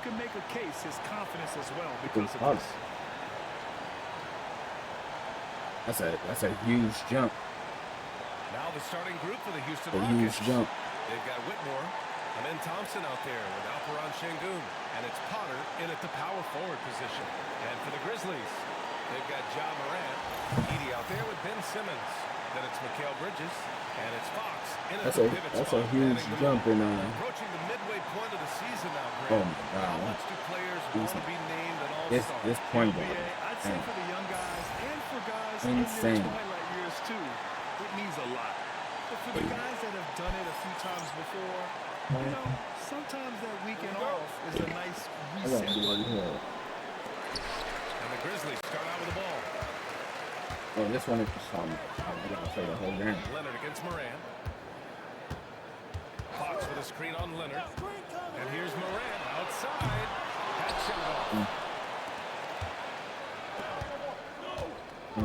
can make a case his confidence as well because of this. That's a huge jump. Now the starting group for the Houston Rockets. Rockets. Huge jump. They've got Whitmore, and then Thompson out there with Alperon Şengün. And it's Potter in at the power forward position. And for the Grizzlies, they've got Ja Morant. Edey out there with Ben Simmons. Then it's Mikal Bridges. And it's Fox in at the pivot spot. That's a huge jump in approaching the midway point of the season now, Grant. Oh my God. How much do players want to be named an all-star? This point guard. I'd say for the young guys and for guys Insane. in their twilight years too, it means a lot. But for the guys that have done it a few times before, you know, sometimes that weekend off is a nice reset. And the Grizzlies start out with the ball. Oh, this one is I gotta play the whole game. Leonard against Morant. Fox with a screen on Leonard. And here's Morant outside. That shot off. I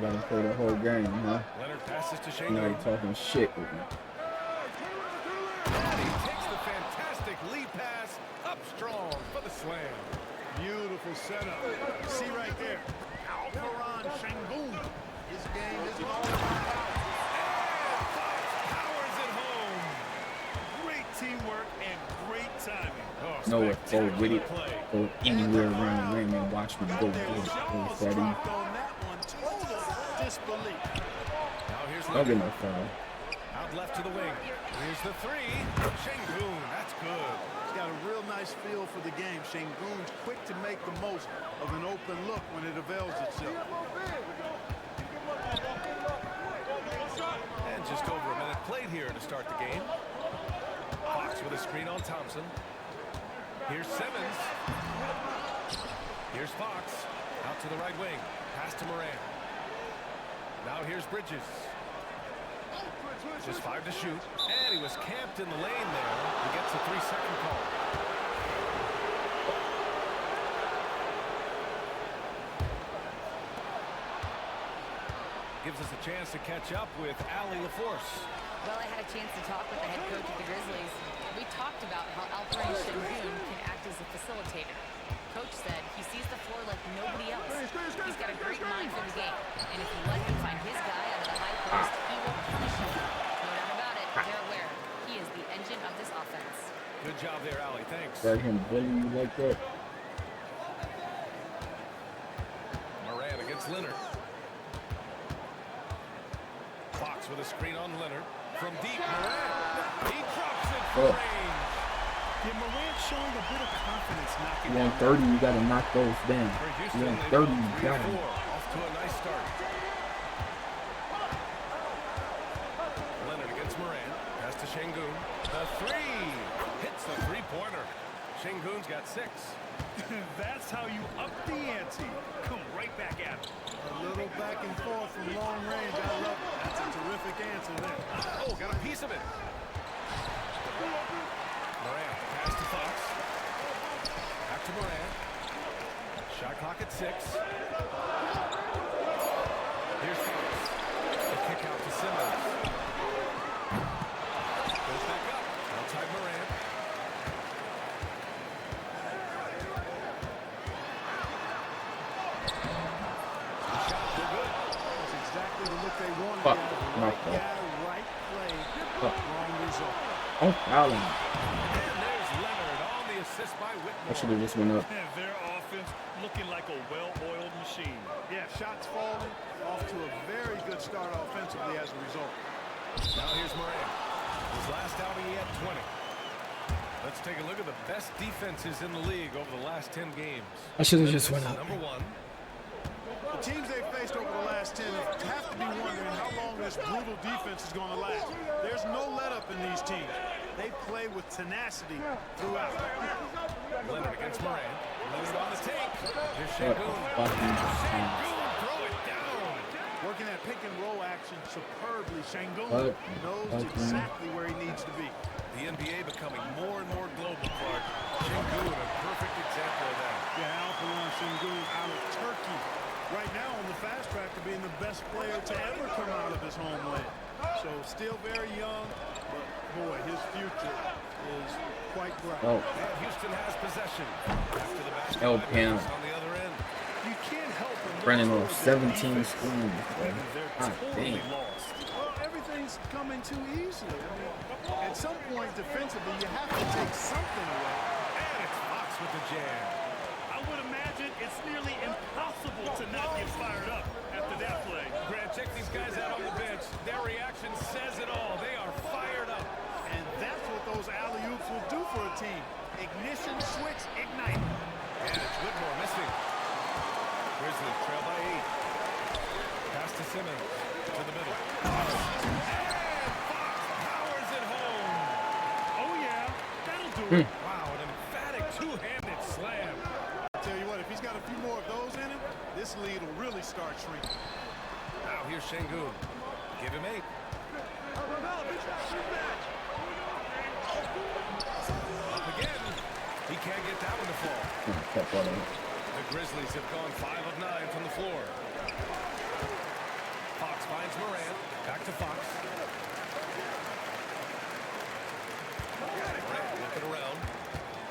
gotta play the whole game, huh? Leonard passes to You know, Şengün. you're talking shit with me. And he takes the fantastic lead pass up strong for the slam. Beautiful setup. See right there. Alperon Şengün. His game isn't all about power. And Fox powers it home. Great teamwork and great timing. Nowhere forward with it. Or anywhere around the ring and watch me go steady. Now here's Don't get Leonard. no foul. Out left to the wing. Here's the three. Şengün, that's good. He's got a real nice feel for the game. Şengün's quick to make the most of an open look when it avails itself. And just over a minute played here to start the game. Fox with a screen on Thompson. Here's Simmons. Here's Fox. Out to the right wing. Pass to Morant. Now here's Bridges. Just 5 to shoot. And he was camped in the lane there. He gets a 3-second call. Gives us a chance to catch up with Allie LaForce. Well, I had a chance to talk with the head coach of the Grizzlies. We talked about how Alperon Şengün can act as a facilitator. Coach said he sees the floor like nobody else. He's got a great mind for the game. And if you let him find his guy out of the high post, he will punish you. No doubt about it, they're aware. He is the engine of this offense. Good job there, Allie. Thanks. Let him bully you like that. Morant against Leonard. Fox with a screen on Leonard. From deep, Morant. He drops it from range. Yeah, Morant showing a bit of confidence knocking You want 30, you gotta knock those down. You want 30, you gotta. Off to a nice start. Leonard against Morant. Pass to Şengün. The three. Hits the three-pointer. Şengün's got 6. That's how you up the ante. Come right back at him. A little back and forth from long range. I love it. That's a terrific answer there. Oh, got a piece of it. Morant, pass to Fox. Back to Morant. Shot clock at 6. Here's Fox. The kick out to Simmons. Goes back up. Outside Morant. The shot, they're good. That's exactly the look they wanted. Fuck. Right guy, right play, wrong result. Oh, Allen. And there's Leonard on the assist by Whitmore. I should have just went up. Their offense looking like a well-oiled machine. Yeah, shots falling off to a very good start offensively as a result. Now here's Morant. His last outing, he had 20. Let's take a look at the best defenses in the league over the last 10 games. I should have just went up. Number 1. The teams they've faced over the last 10 have to be wondering how long this brutal defense is going to last. There's no let-up in these teams. They play with tenacity throughout. Leonard against Morant. Leonard on the take. Here's Şengün. Şengün, throw it down. Working that pick and roll action superbly. Şengün knows exactly where he needs to be. The NBA becoming more and more global, Clark. Şengün, a perfect example of that. Yeah, Alperon Şengün out of Turkey. Right now on the fast track to being the best player to ever come out of his homeland. So still very young, but boy, his future is quite bright. Oh. And Houston has possession. After the basket El by Piano. Memphis on the other end. You can't help but look Running toward off their 17 defense. screens, bro. They're God totally damn. lost. Well, everything's coming too easily. I mean, at some point defensively, you have to take something away. And it's Fox with the jam. I would imagine it's nearly impossible to not get fired up after that play. Grant, check these guys out on the bench. Their reaction says it all. They are fired up. And that's what those alley-oops will do for a team. Ignition, switch, ignite. And it's Whitmore missing. Grizzlies trail by 8. Pass to Simmons. To the middle. And Fox powers it home. Oh, yeah, that'll do it. Wow, an emphatic two-handed slam. I'll tell you what, if he's got a few more of those in him, this lead will really start shrinking. Now here's Şengün. Give him 8. Up again. He can't get that one to fall. The Grizzlies have gone 5 of 9 from the floor. Fox finds Morant. Back to Fox. Morant looking around.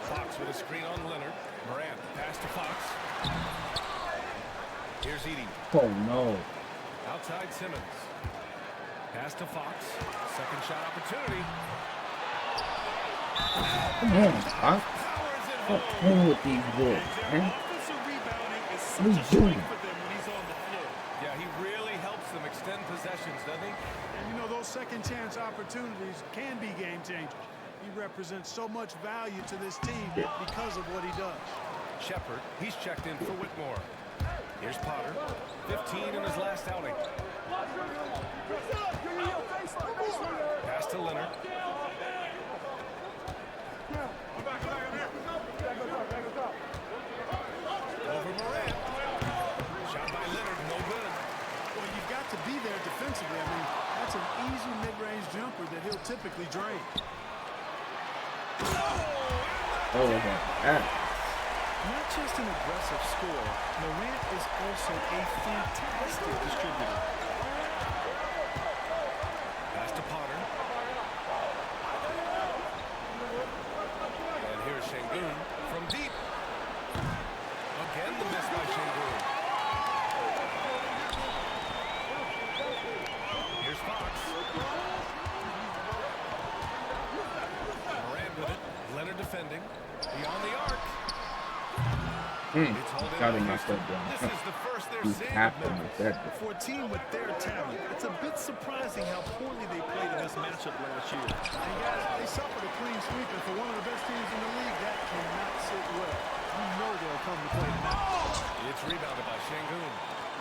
Fox with a screen on Leonard. Morant pass to Fox. Here's Edey. Oh no. Outside Simmons. Pass to Fox. Second shot opportunity. Come on, Fox. Powers it What's home. wrong with these boys, man? Offensive rebounding is What such are a you doing? strength for them when he's on the floor. Yeah, he really helps them extend possessions, doesn't he? And you know, those second chance opportunities can be game changers. He represents so much value to this team because of what he does. Shepard, he's checked in for Whitmore. Here's Potter, 15 in his last outing. Pass to Leonard. Over Morant. Shot by Leonard, no good. Well, you've got to be there defensively. I mean, that's an easy mid-range jumper that he'll typically drain. Oh my God. Not just an aggressive scorer, Morant is also a fantastic distributor. Pass to Potter. And here's Şengün from deep. Again, the miss by Şengün. Here's Fox. Morant with it. Leonard defending. Beyond the arc. It's holding Got on him to messed Houston. up, bro. This is the first they're He's seeing of happened Memphis. with that. For a team with their talent, it's a bit surprising how poorly they played in this matchup last year. And guys, they suffered a clean sweep, and for one of the best teams in the league, that cannot sit well. You know they'll come to play tonight. It's rebounded by Şengün.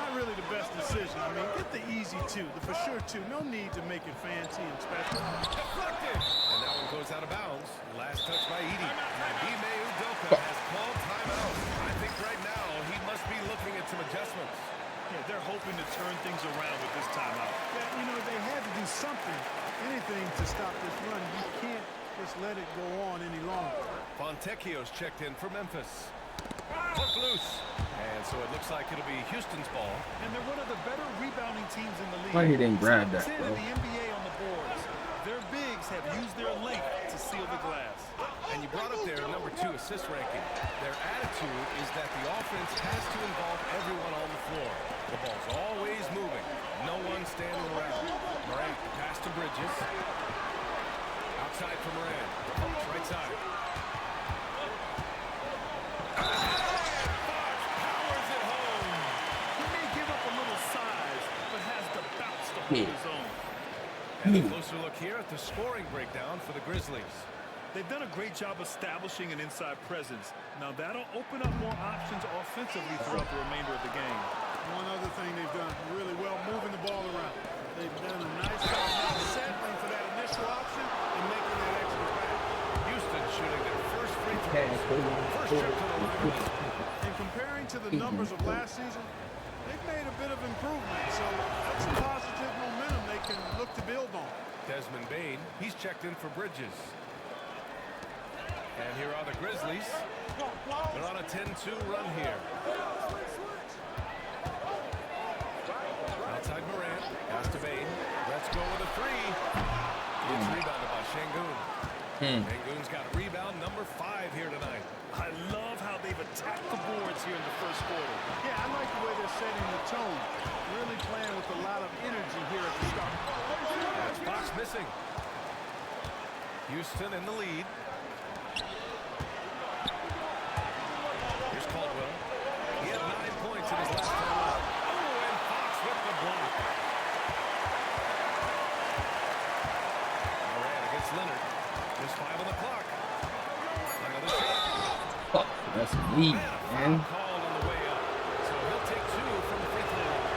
Not really the best decision. I mean, get the easy two, the for sure two. No need to make it fancy and special. Deflected. And that one goes out of bounds. Last touch by Edey. Ime Udoka has called timeout. I think right now he must be looking at some adjustments. Yeah, they're hoping to turn things around with this timeout. Yeah, you know, they had to do something, anything to stop this run. You can't just let it go on any longer. Fontecchio's checked in for Memphis. Hook loose. And so it looks like it'll be Houston's ball. And they're one of the better rebounding teams in the league. Why he didn't grab that, 10 bro? in the NBA on the boards. Their bigs have used their length to seal the glass. And you brought up their number 2 assist ranking. Their attitude is that the offense has to involve everyone on the floor. The ball's always moving. No one standing around. Morant pass to Bridges. Outside for Morant. Fox right side. Powers it home. He may give up a little size, but has the bounce to hold his own. And a closer look here at the scoring breakdown for the Grizzlies. They've done a great job establishing an inside presence. Now that'll open up more options offensively throughout the remainder of the game. One other thing they've done really well, moving the ball around. They've done a nice job now settling for that initial option and making that extra pass. Houston shooting their first free throws. First trip to the line. And comparing to the numbers of last season, they've made a bit of improvement. So that's some positive momentum they can look to build on. Desmond Bane, he's checked in for Bridges. And here are the Grizzlies. They're on a 10-2 run here. Outside Morant, pass to Bane. Let's go with a 3. It's rebounded by Şengün. Şengün's got a rebound, number 5 here tonight. I love how they've attacked the boards here in the first quarter. Yeah, I like the way they're setting the tone. Really playing with a lot of energy here at the start. That's Fox missing. Houston in the lead. Here's Caldwell. He had 9 points in his last time out. Oh, and Fox with the block. Morant against Leonard. There's 5 on the clock. Another shot. Fuck, that's me, man. Called on the way up. So he'll take 2 from the free throw line.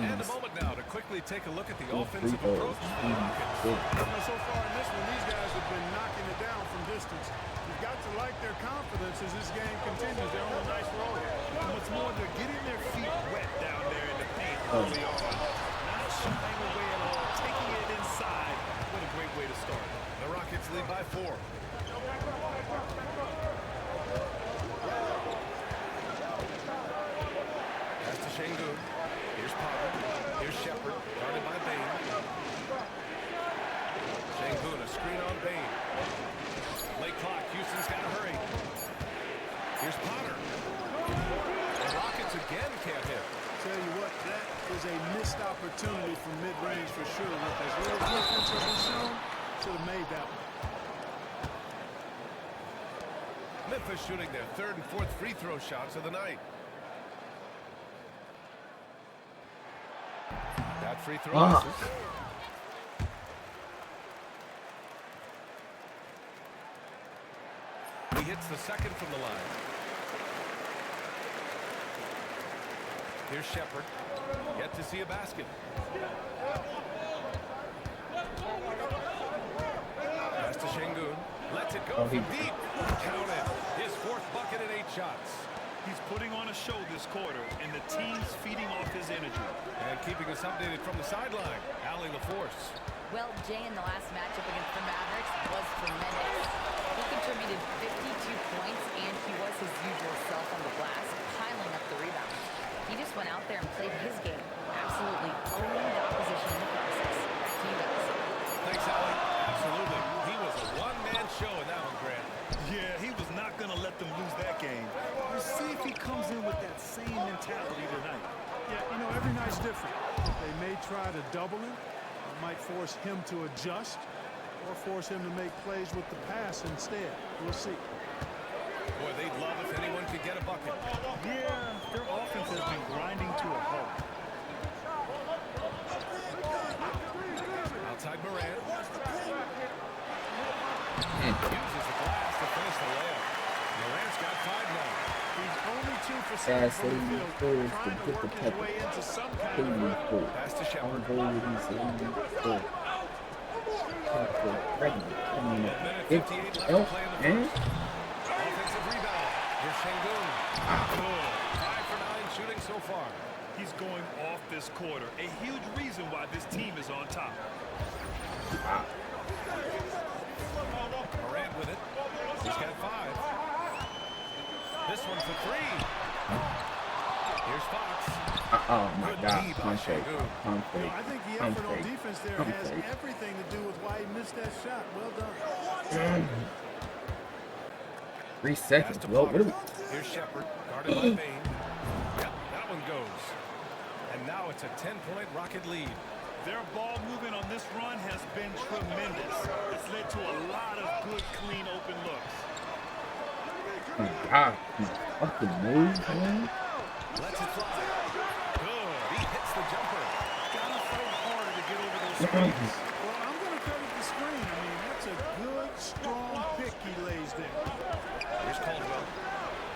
And a moment now to quickly take a look at the offensive approach for the Rockets. So far in this one, these guys have been knocking it down from distance. You've got to like their confidence as this game continues. They're on a nice roll. And what's more, they're getting their feet wet down there in the paint early on. Not shying away at all, taking it inside. What a great way to start. The Rockets lead by 4. Pass to Şengün. Here's Potter. Here's Shepard. Guarded by Bain. Şengün, a screen on Bain. Late clock. Houston's got to hurry. Here's Potter. The Rockets again can't hit. Tell you what, that is a missed opportunity from mid-range for sure. With as little defense as was shown, should have made that one. Memphis shooting their 3rd and 4th free throw shots of the night. That free throw misses. He hits the 2nd from the line. Here's Shepard. Yet to see a basket. Pass to Şengün. Lets it go from deep. Count it. His 4th bucket in 8 shots. He's putting on a show this quarter, and the team's feeding off his energy. And keeping us updated from the sideline, Allie LaForce. Well, Jay in the last matchup against the Mavericks was tremendous. He contributed 52 points, and he was his usual self on the glass, piling up the rebounds. He just went out there and played his game, absolutely owning the opposition in the process. Back to you guys. Thanks, Allie. Absolutely. He was a one-man show in that one, Grant. Yeah, he was not going to let them lose that game. We'll see if he comes in with that same mentality tonight. Yeah, you know, every night's different. They may try to double him. It might force him to adjust or force him to make plays with the pass instead. We'll see. Boy, they'd love if anyone could get a bucket. Yeah, their offense has been grinding to a halt. Outside Morant. Uses the glass to finish the layup. Morant's got 5 now. He's only 2 for 7 Fast from the lady field, first trying to to get the work his pepper. way into some kind of rhythm. Pass to Shepard. Minute 58 left to play in the first. Offensive rebound. Here's Şengün. Good. 5 for 9 shooting so far. He's going off this quarter. A huge reason why this team is on top. Morant with it. He's got 5. This one for 3. Here's Fox. Oh my Good God, lead by pump fake, Şengün. pump You know, fake, I think the pump effort on fake, defense there pump has fake. everything to do with why he missed that shot. Well done. 3 Pass seconds, to bro. Potter. Here's Shepard. Guarded by Bain. Yep, that one goes. And now it's a 10-point Rocket lead. Their ball movement on this run has been tremendous. It's led to a lot of good, clean, open looks. Oh my God, he fucking moves, man. Lets it fly. Good. He hits the jumper. Gotta throw harder to get over those screens. Well, I'm going to credit the screen. I mean, that's a good, strong pick he lays there. Here's Caldwell.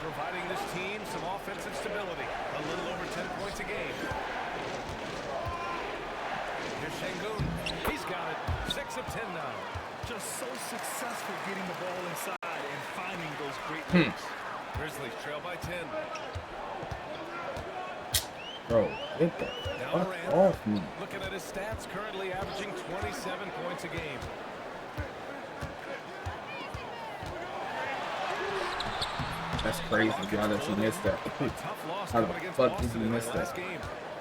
Providing this team some offensive stability. A little over 10 points a game. Here's Şengün. He's got it. 6 of 10 now. Just so successful getting the ball inside and finding those great looks. Grizzlies trail by 10. Bro, get the Now fuck Morant. off me. Looking at his stats, currently averaging 27 points a game. That's crazy, y'all, that you missed that. Tough loss How the coming against fuck did Boston you in miss their that? last game.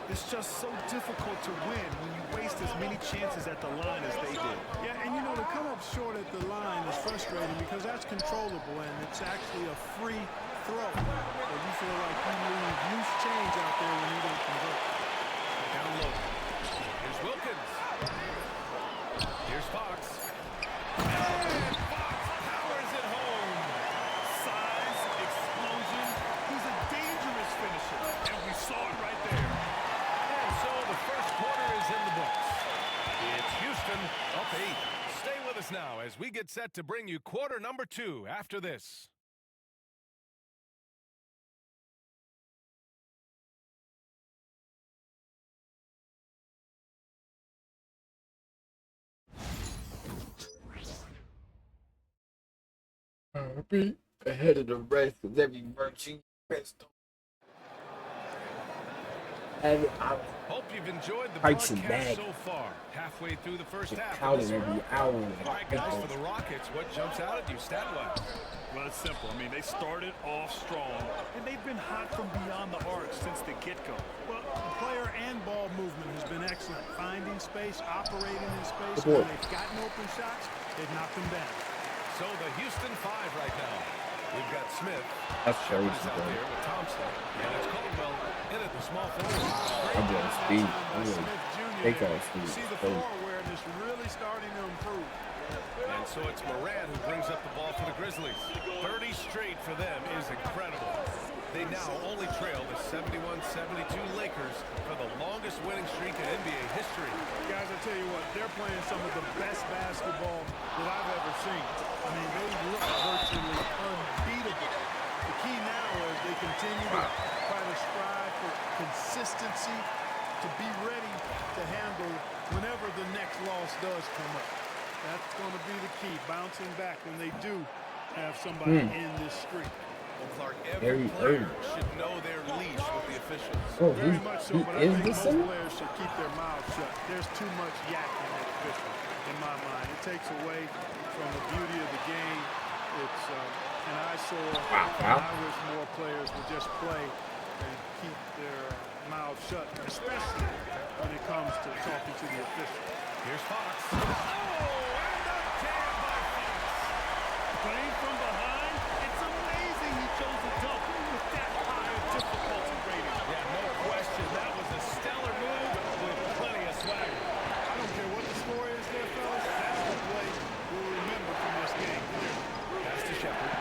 It's just so difficult to win when you waste as many chances at the line as they did. Yeah, and you know, to come up short at the line is frustrating because that's controllable and it's actually a free throw. But you feel like you leave loose change out there when you don't convert. Down low. Here's Wilkins. Here's Fox. And Fox powers it home. Size, explosion. He's a dangerous finisher, and we saw it right there. And so the first quarter is in the books. It's Houston up 8. Stay with us now as we get set to bring you quarter number 2 after this. Be ahead of the rest because every virtue rest. And I Hope you've enjoyed the Pikes and broadcast bag. so far. Halfway through the first get half. counted every hour. All right, guys, for the Rockets, what jumps out at you stat-wise? Well, it's simple. I mean, they started off strong, and they've been hot from beyond the arc since the get-go. Well, the player and ball movement has been excellent. Finding space, operating in space. Good When boy. they've gotten open shots, they've knocked them down. So the Houston 5 right now. We've got Smith. That's Sherry's Is out bro. there with Thompson. And it's Caldwell in at the small forward. I'm doing speed. I'm By doing Smith Jr. take there. off speed. You see the So, floor awareness really starting to improve. And so it's Morant who brings up the ball for the Grizzlies. 30 straight for them is incredible. They now only trail the 71-72 Lakers for the longest winning streak in NBA history. Guys, I tell you what, they're playing some of the best basketball that I've ever seen. I mean, they look virtually unbeatable. The key now is they continue to try to strive for consistency, to be ready to handle whenever the next loss does come up. That's going to be the key, bouncing back when they do have somebody in this streak. Well, Clark, every player should know their leash with the officials. oh, Very much so, he but I is think the most center? players should keep their mouths shut. There's too much yakking at officials, in my mind. It takes away from the beauty of the game. It's an eyesore. Wow. I wish more players would just play and keep their mouths shut, especially when it comes to talking to the officials. Here's Fox. Oh, and a jam by Fox. Playing from behind, it's amazing he chose a dunk with that high of difficulty rating. Yeah, no question. That was a stellar move with plenty of swagger. I don't care what the score is there, fellas. That's the play we'll remember from this game. Pass to Shepard.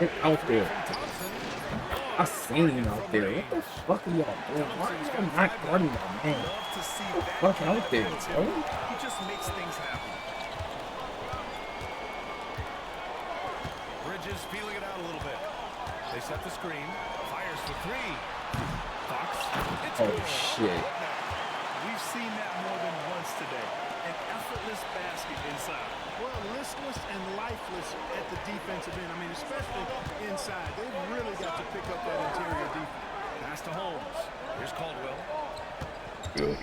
Get out there. Thompson. I seen him out there. What the fuck are y'all doing? Why are y'all not guarding my man? Love to see What the that fuck kind out of there, ability. bro? He just makes things happen. Bridges feeling it out a little bit. They set the screen. Fires for 3. Fox. It's Oh good. shit. We've seen that more than once today. An effortless basket inside. Well, listless and lifeless at the defensive end. I mean, especially inside. They've really got to pick up that interior defense. Pass to Holmes. Here's Caldwell. Good.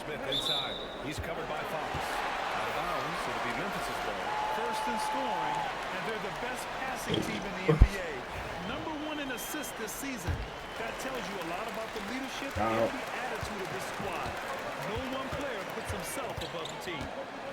Smith inside. He's covered by Fox. Out of bounds. It'll be Memphis' ball. First in scoring, and they're the best passing team in the NBA. Number 1 in assists this season. That tells you a lot about the leadership and the attitude of this squad. No one player puts himself above the team.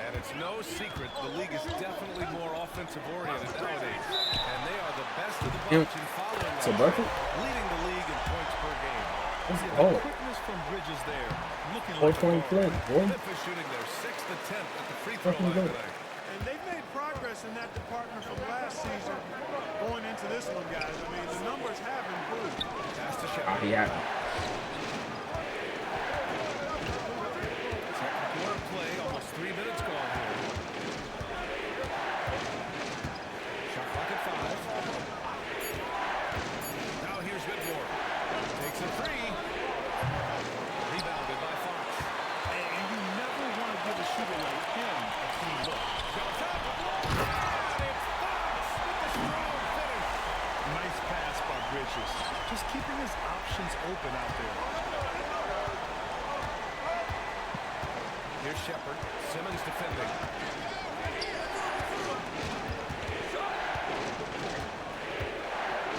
And it's no secret the league is definitely more offensive oriented nowadays. And they are the best of the bunch in following So that, bucket? leading the league in points per game. Let's The go. quickness from Bridges there, looking 4-point like a play, guard. boy. Memphis shooting their 6th attempt at the free throw Fucking line good. tonight. And they've made progress in that department from last season going into this one, guys. I mean, the numbers have improved. Pass to Oh, Shepard. yeah. Second quarter play, almost 3 minutes gone here. Shot clock at 5. Now here's Whitmore. Takes a 3. Rebounded by Fox. And you never want to give a shooter like him a clean look. Shots up. And it's Fox with the strong finish. Nice pass by Bridges. Just keeping his options open out there. Here's Shepard. Simmons defending.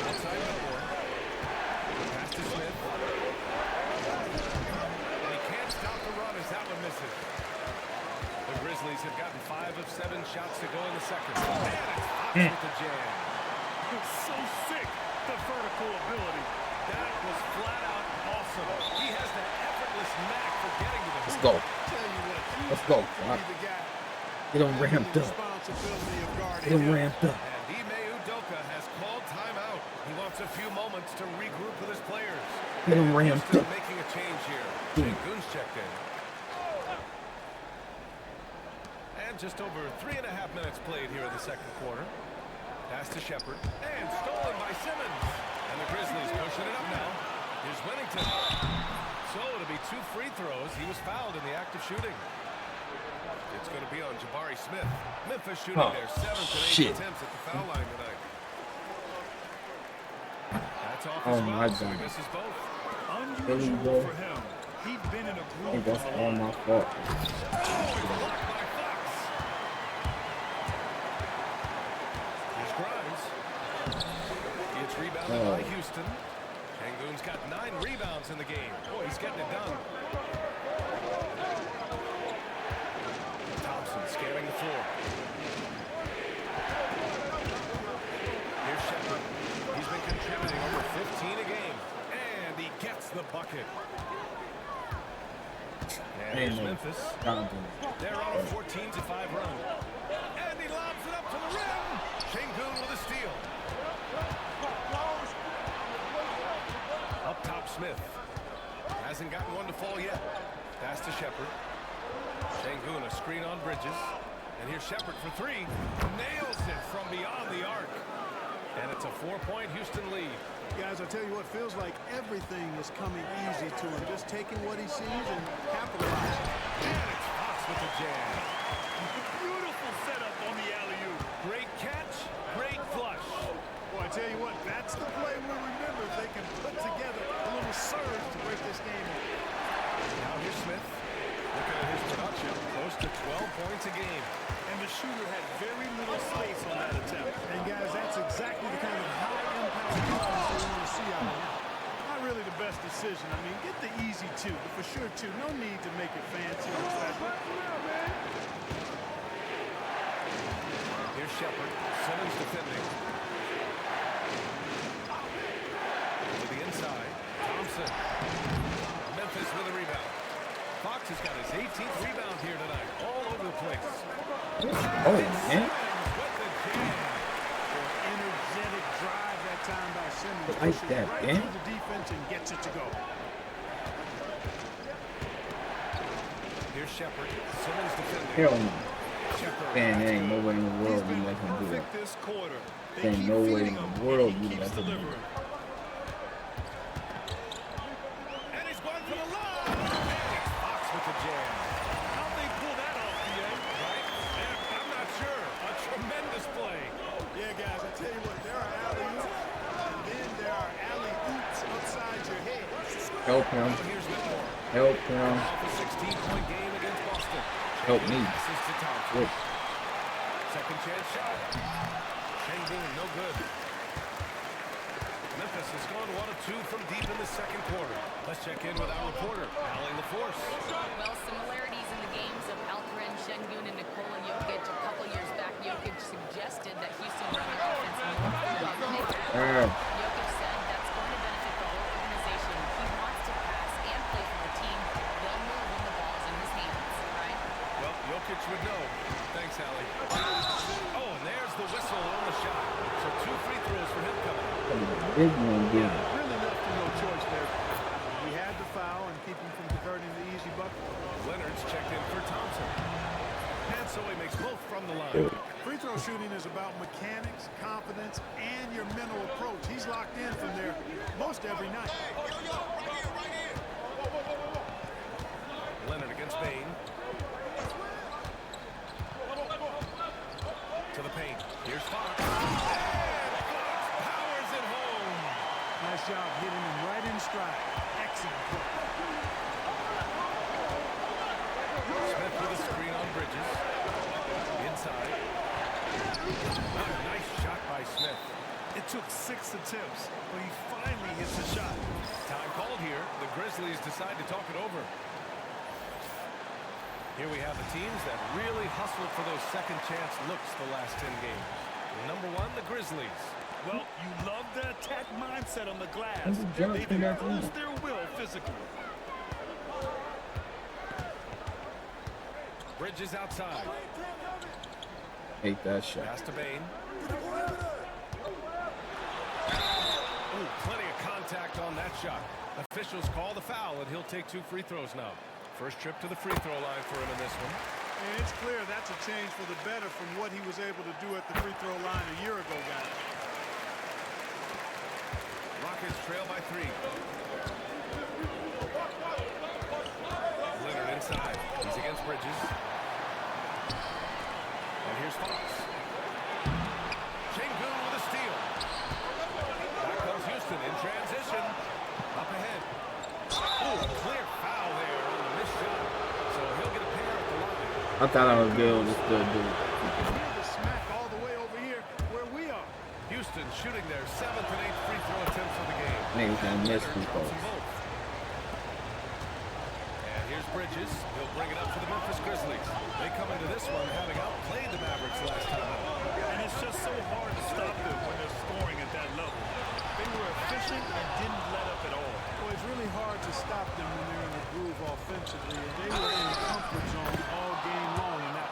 Outside Memphis. Grizzlies have gotten 5 of 7 shots to go in the second. And it's Fox with the jam. So sick, the vertical ability. That was flat out awesome. He has that effortless knack for getting to the Let's hoop. go. Tell you what, he's Let's go. got to be the guy Get him ramped the up. responsibility of guarding Get him him. ramped up. And Ime Udoka has called timeout. He wants a few moments to regroup with his players. Get him ramped Still up. making a change here. Goons checked in. And just over 3.5 minutes played here in the second quarter. Pass to Shepard. And stolen by Simmons. And the Grizzlies pushing it up now. Here's Whittington. So it'll be 2 free throws. He was fouled in the act of shooting. It's going to be on Jabari Smith. Memphis shooting their 7th and 8th attempts at the foul line tonight. That's off as well, so he misses both. Unusual for him. He's been in a I think groove that's for a all long my fault. Blocked by Fox. Here's Grimes. It's rebounded by Houston. Şengün's got 9 rebounds in the game. Boy, he's getting it done. Thompson scanning the floor. Here's Shepard. He's been contributing over 15 a game. And he gets the bucket. And here's Memphis. They're on a 14-5 run. And he lobs it up to the rim. Şengün with a steal. Up top, Smith. Hasn't gotten one to fall yet. Pass to Shepard. Şengün, a screen on Bridges. And here's Shepard for 3. Nails it from beyond the arc. And it's a 4-point Houston lead. Guys, I tell you what, feels like everything is coming easy to him. Just taking what he sees and capitalizing. And it's Fox with the jam. Beautiful setup on the alley-oop. Great catch, great flush. Boy, I tell you what, that's the play we'll remember if they can put together a little surge to break this game in. Now here's Smith. Looking at his production, close to 12 points a game. And the shooter had very little space on that attempt. And guys, that's exactly the kind of high-impact defense they want to see out of him. Not really the best decision. I mean, get the easy 2, but for sure 2. No need to make it fancy or special. Here's Shepard. Simmons defending. To the inside. Thompson. Memphis with a rebound. Fox has got his 18th rebound here tonight. All over the place. Oh, man. With the jam. Energetic drive that time by Simmons. Like Pushes that, right man. through the defense and gets it to go. Here's Shepard. Simmons defending. Hell no. Shepard. Man, there ain't no way in the He's world you been let him do perfect that. this quarter. They There ain't keep no way feeding in him, the world and you he let keeps him do delivering. that. And he's going for the line. And it's Fox with the jam. How'd they pull that off, DA? Right? And I'm not sure. A tremendous play. Yeah, guys, I tell you what, there are alley-oops, and then there are alley-oops upside your head. Help him. Here's Whitmore. Help him. Off a 16-point game against Boston. Help me. Passes to Thompson. Good. Second chance shot. Şengün, no good. Memphis has gone 1 of 2 from deep in the second quarter. Let's check in with our reporter, Allie LaForce. Well, similarities in the games of Alperen Şengün and Nikola Jokic. A couple years back, Jokic suggested that Houston run their offense more through Jokic said that's going to benefit the whole organization. He wants to pass and play for the team. They'll move when the ball's in his hands, right? Well, Jokic would know. Thanks, Allie. Oh, and there's the whistle on the shot. So 2 free throws for him coming. Big one, dude. Really left him no choice there. He had the foul and keep him from converting the easy bucket. Leonard's checked in for Thompson. And so he makes both from the line. Free throw shooting is about mechanics, confidence, and your mental approach. He's locked in from there most every night. Leonard against Bain. To the paint. Here's Fox. And Fox powers it home. Nice job hitting him right in stride. Excellent play. Smith with a screen on Bridges. Inside. Oh, nice shot by Smith. It took 6 attempts, but he finally hits the shot. Time called here. The Grizzlies decide to talk it over. Here we have the teams that really hustled for those second chance looks the last 10 games. Number 1, the Grizzlies. Well, you love the attack mindset on the glass. They've imposed their will physically. Bridges outside. Hate that shot. Pass to Bain. Oh, plenty of contact on that shot. Officials call the foul, and he'll take 2 free throws now. First trip to the free throw line for him in this one. And it's clear that's a change for the better from what he was able to do at the free throw line a year ago, guys. Rockets trail by 3. Leonard inside. He's against Bridges. And here's Fox. Şengün with a steal. Back comes Houston in transition. Up ahead. Oh, clear foul there on the missed shot. So he'll get a pair at the line. I thought I was good with the dude. The smack all the way over here where we are. Houston shooting their 7th and 8th free throw attempts of the game. Niggas gonna miss free Leonard drops throws. them both. And here's Bridges. He'll bring it up for the Memphis Grizzlies. They come into this one having outplayed the Mavericks last time out. And it's just so hard to stop them when they're scoring at that level. They were efficient and didn't let up at all. Well, it's really hard to stop them when they're in the groove offensively, and they were in the comfort zone all game long. And that,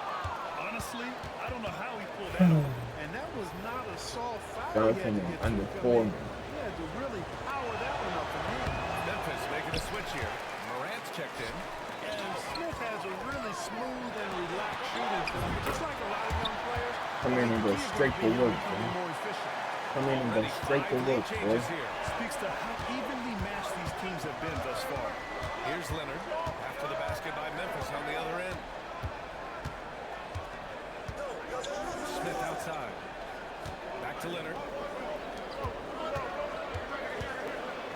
Honestly, I don't know how he pulled that off. and that was not a soft foul. Gotta He had come to in get under to come 4 in. He had to really power that one up and in. Memphis making a switch here. Morant's checked in. And Smith has a really smooth and relaxed shooting form, just like a lot of young players. Come in and go straight to work, Becoming man. more efficient. Come in and go straight to work, boy. Changes here. Speaks to how evenly matched these teams have been thus far. Here's Leonard. After the basket by Memphis on the other end. Smith outside. Back to Leonard.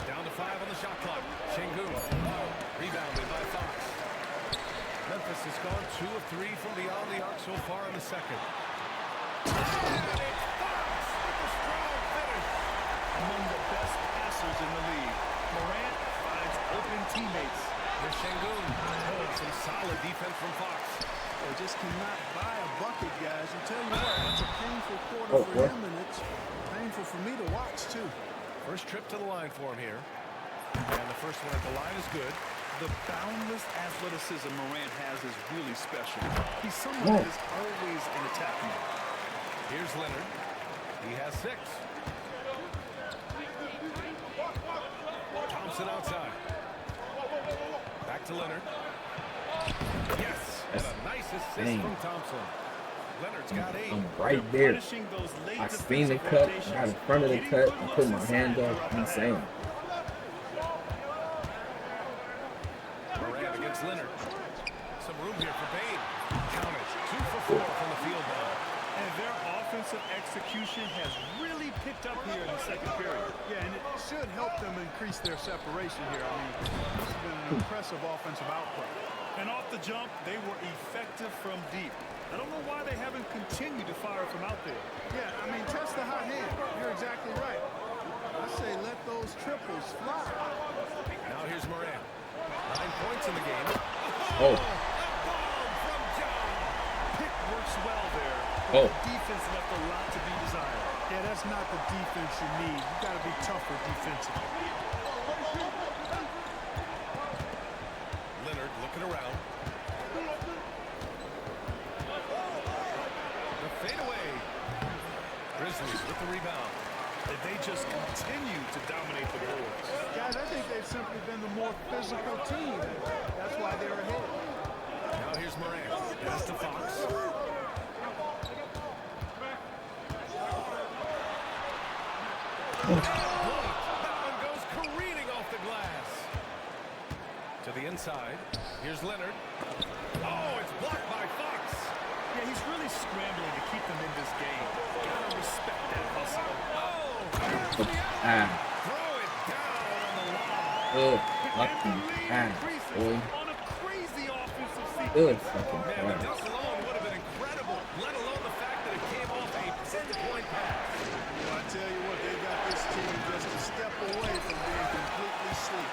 Down to 5 on the shot clock. Şengün. Rebounded by Fox. Memphis has gone 2 of 3 from beyond the arc so far in the second. And it's Fox with a strong finish. Among the best passers in the league, Morant finds open teammates. Here's Şengün. Oh, some solid defense from Fox. They just cannot buy a bucket, guys. And tell you what, it's a painful quarter Oh, for what? him, and it's painful for me to watch, too. First trip to the line for him here. And the first one at the line is good. The boundless athleticism Morant has is really special. He's someone that is always in attack mode. Here's Leonard. He has 6. Thompson outside. Back to Leonard. Yes! And a nice assist Dang. from Thompson. Leonard's got 8. I'm right there. Punishing those late I seen the defensive cut, rotations. got in front of the Getting cut, good and put looks my inside hand throughout up. that Insane. Morant against Leonard. Some room here for Bain. Count it. 2 for 4 from the field now. And their offensive execution has really picked up here in the second period. Yeah, and it should help them increase their separation here. I mean, this has been an impressive offensive output. And off the jump, they were effective from deep. I don't know why they haven't continued to fire from out there. Yeah, I mean, test the hot hand. You're exactly right. I say let those triples fly. Now here's Morant. 9 points in the game. Oh, From John. Pick works well there. Oh. The defense left a lot to be desired. Yeah, that's not the defense you need. You got to be tougher defensively. Leonard looking around. The fadeaway. Grizzlies with the rebound. And they just continue to dominate the boards. Guys, I think they've simply been the more physical team. That's why they're ahead. Now here's Morant. Pass to Fox. That one goes careening off the glass. To the inside. Here's Leonard. Oh, it's blocked by Fox. Yeah, he's really scrambling to keep them in this game. Gotta respect that hustle. Oh, throw throw it down on the line. lucky ass, boy. On a crazy offensive sequence. Good fucking Man, the pass. dunk alone would have been incredible, let alone the fact that it came off a pinpoint pass. Well, I tell you what, they got this team just a step away from being completely sleep.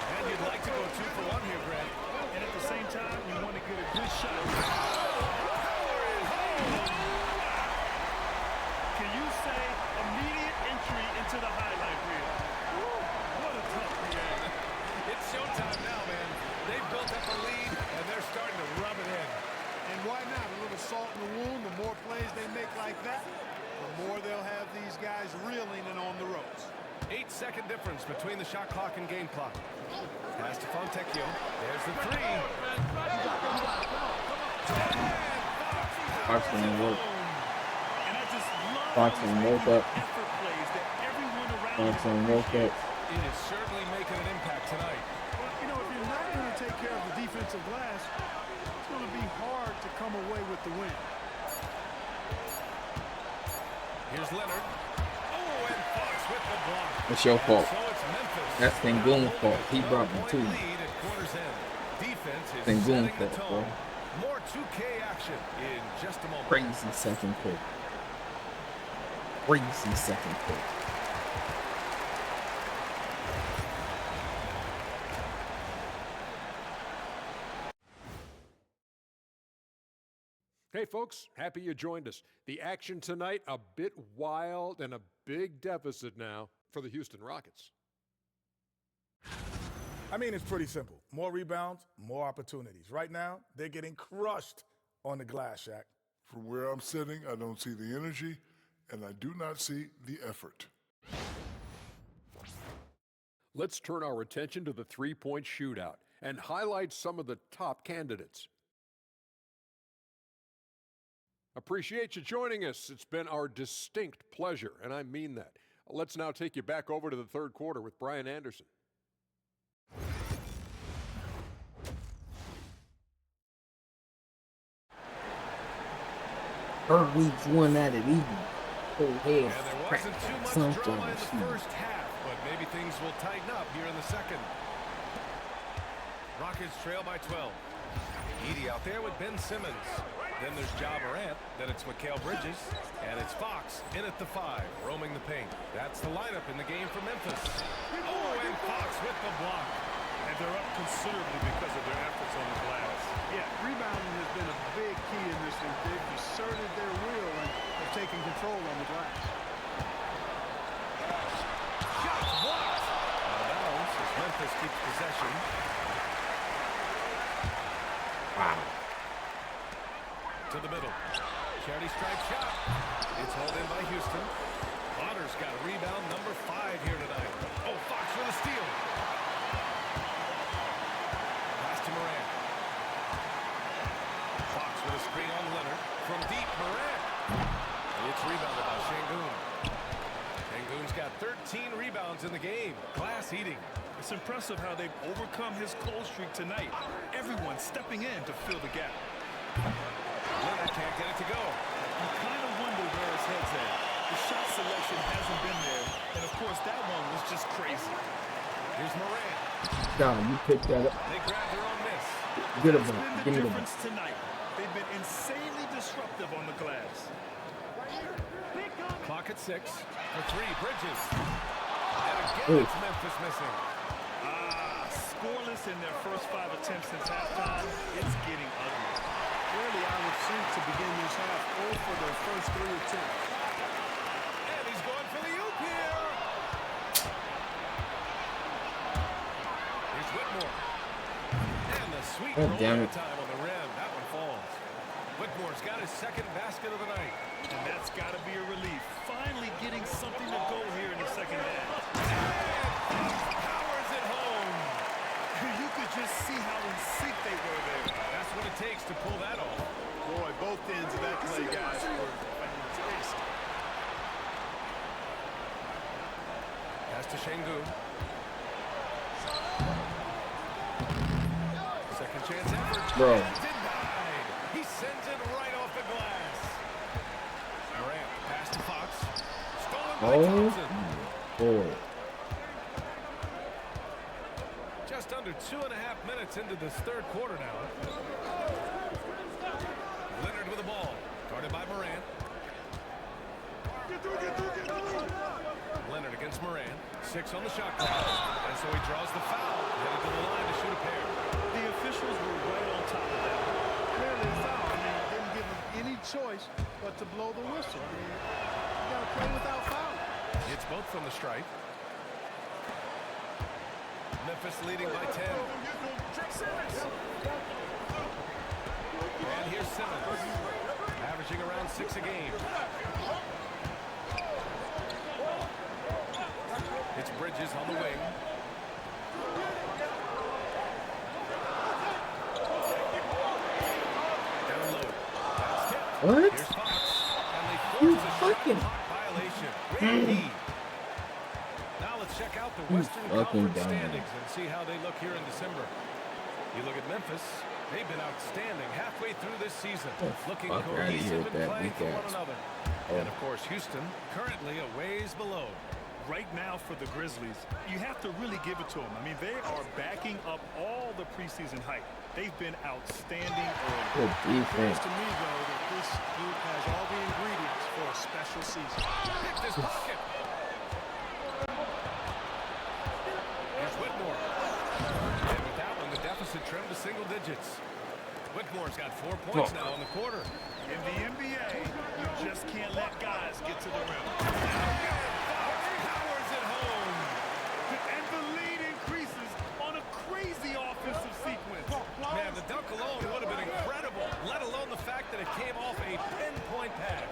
And you'd like to go 2 for 1 here, Grant. And at the same time, you like that, the more they'll have these guys reeling and on the ropes. 8-second difference between the shot clock and game clock. Pass to Fontecchio. There's the three. Fox didn't work. Fox didn't woke up. Fox didn't woke up. It is certainly making an impact tonight. Well, you know, if you're not going to take care of the defensive glass, it's going to be hard to come away with the win. Here's Leonard. Oh, and Fox with the block. It's your fault. So it's Memphis. That's Sengun's fault. He brought me to you. Lead at quarter's end. Defense is Sengun's setting the fault, tone. bro. More 2K action in just a moment. Crazy second quarter. Crazy second quarter. Hey, folks, happy you joined us. The action tonight, a bit wild and a big deficit now for the Houston Rockets. I mean, it's pretty simple. More rebounds, more opportunities. Right now, they're getting crushed on the glass, Shaq. From where I'm sitting, I don't see the energy, and I do not see the effort. Let's turn our attention to the three-point shootout and highlight some of the top candidates. Appreciate you joining us. It's been our distinct pleasure, and I mean that. Let's now take you back over to the third quarter with Brian Anderson. Third week's one out of even. Whole head. And there wasn't too much drama in the first half, but maybe things will tighten up here in the second. Rockets trail by 12. Edey out there with Ben Simmons. Then there's Ja Morant. Then it's Mikal Bridges. And it's Fox in at the 5, roaming the paint. That's the lineup in the game for Memphis. Oh, and Fox with the block. And they're up considerably because of their efforts on the glass. Yeah, rebounding has been a big key in this one. They've asserted their will and have taken control on the glass. Shots blocked. Out of bounds as Memphis keeps possession. Wow. To the middle. Charity stripe shot. It's hauled in by Houston. Potter's got rebound number 5 here tonight. Oh, Fox with a steal. Pass to Morant. Fox with a screen on Leonard. From deep, Morant. It's rebounded by Şengün. Şengün's got 13 rebounds in the game. Glass eating. It's impressive how they've overcome his cold streak tonight. Everyone stepping in to fill the gap. Leonard can't get it to go. You kind of wonder where his head's at. The shot selection hasn't been there. And, of course, that one was just crazy. Here's Morant. Don, you picked that up. They grabbed their own miss. Good That's about been it. the Give me the difference tonight. They've been insanely disruptive on the glass. Clock at 6. For 3, Bridges. And again, it's Memphis missing. Scoreless in their first 5 attempts since halftime. It's getting ugly. Clearly, I would think to begin this half 0 for their first 3 attempts. And he's going for the oop here. Here's Whitmore. And the sweet Oh, roll damn at it. time on the rim. That one falls. Whitmore's got his second basket of the night. And that's got to be a relief. Finally getting something to go here in the second half. Powers it home. You could just see how in sync they were there. That's what it takes to pull that off. Boy, both ends of that play, guys, were fantastic. Pass to Şengün. Second chance effort. Bro. Denied. He sends it right off the glass. Morant, pass to Fox. Stolen by Oh, Thompson. boy. Just under 2.5 minutes into this third quarter now. Leonard with the ball. Guarded by Morant. Leonard against Morant. 6 on the shot clock. And so he draws the foul. Headed to the line to shoot a pair. The officials were right on top of that. Clearly a foul. I mean, didn't give them any choice but to blow the whistle. I mean, you got to play without foul. It's both from the stripe. Memphis leading by 10. And here's Simmons. Averaging averaging around 6 a game. It's Bridges on the wing. Down low. That's tipped. What? Here's Fox. And they You force a fucking- shot violation. Great lead. Now let's check out the Western fucking Conference dumb. standings and see how they look here in December. You look at Memphis. They've been outstanding halfway through this season. Looking fuck outta cohesive here and with that playing for weak one ass. another. And of course, Houston currently a ways below. Right now for the Grizzlies, you have to really give it to them. I mean, they are backing up all the preseason hype. They've been outstanding early. Good defense. To me, though, that this group has all the ingredients for a special season. Picked his pocket. Here's Whitmore. And with that one, the deficit trimmed to single digits. Whitmore's got 4 points now in the quarter. In the NBA, you just can't let guys get to the rim. Powers at home. And the lead increases on a crazy offensive sequence. Man, the dunk alone would have been incredible, let alone the fact that it came off a pinpoint pass.